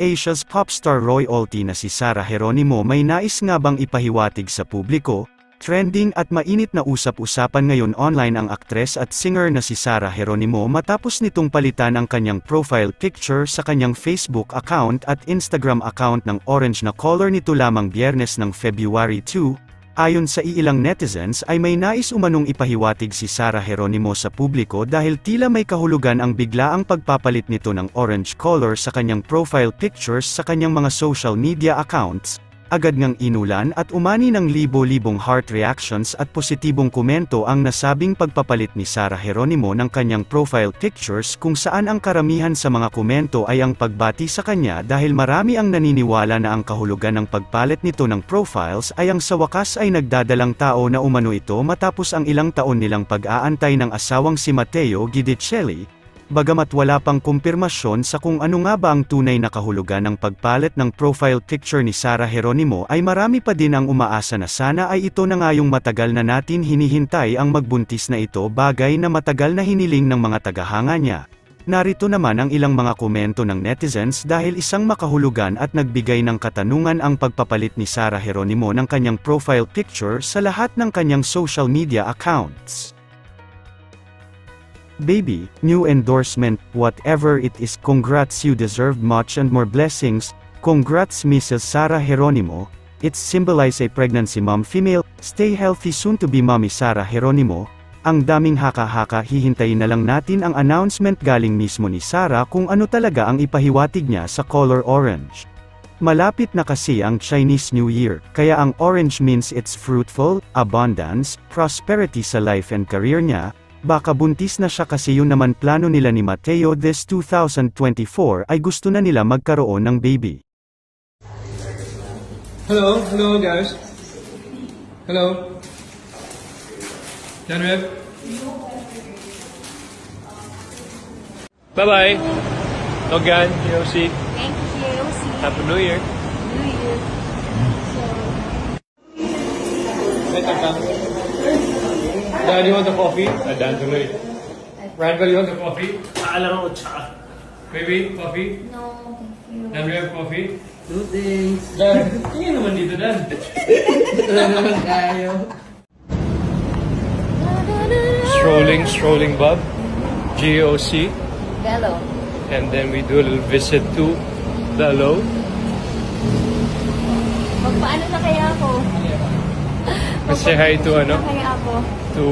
Asia's popstar royalty na si Sarah Geronimo may nais nga bang ipahiwatig sa publiko? Trending at mainit na usap-usapan ngayon online ang aktres at singer na si Sarah Geronimo matapos nitong palitan ang kanyang profile picture sa kanyang Facebook account at Instagram account ng orange na color nito lamang Biyernes ng February 2. Ayon sa ilang netizens ay may nais umanong ipahiwatig si Sarah Geronimo sa publiko dahil tila may kahulugan ang biglaang pagpapalit nito ng orange color sa kanyang profile pictures sa kanyang mga social media accounts. Agad ngang inulan at umani ng libo-libong heart reactions at positibong komento ang nasabing pagpapalit ni Sarah Geronimo ng kanyang profile pictures kung saan ang karamihan sa mga komento ay ang pagbati sa kanya dahil marami ang naniniwala na ang kahulugan ng pagpalit nito ng profiles ay ang sa wakas ay nagdadalang tao na umano ito matapos ang ilang taon nilang pag-aantay ng asawang si Matteo Guidicelli. Bagamat wala pang kumpirmasyon sa kung ano nga ba ang tunay na kahulugan ng pagpalit ng profile picture ni Sarah Geronimo ay marami pa din ang umaasa na sana ay ito na nga yung matagal na natin hinihintay ang magbuntis na ito bagay na matagal na hiniling ng mga tagahanga niya. Narito naman ang ilang mga komento ng netizens dahil isang makahulugan at nagbigay ng katanungan ang pagpapalit ni Sarah Geronimo ng kanyang profile picture sa lahat ng kanyang social media accounts. Baby, new endorsement, whatever it is, congrats, you deserve much and more blessings. Congrats Mrs. Sarah Geronimo. It symbolize a pregnancy mom female. Stay healthy soon to be mommy Sarah Geronimo. Ang daming haka-haka, hihintayin na lang natin ang announcement galing mismo ni Sarah kung ano talaga ang ipahiwatig niya sa color orange. Malapit na kasi ang Chinese New Year, kaya ang orange means it's fruitful, abundance, prosperity sa life and career niya. Baka buntis na siya kasi yun naman plano nila ni Matteo this 2024 ay gusto na nila magkaroon ng baby. Hello guys. Hello. Janweb. Bye-bye. Logan, Yosi. Thank you, Yosi. Happy New Year. New Year. Dad, you want the coffee? Dan tuloy. Randall, you want the coffee? Alam mo, tsaka. Baby, coffee? No, thank you. Dan, we have coffee? Two things. Dan, tingin naman dito, Dan. Naman tayo. Strolling Bob. GOC. Hello. And then we do a little visit to the Alo. Magpaano na kaya ako? Say hi to ano? Kaya ako. To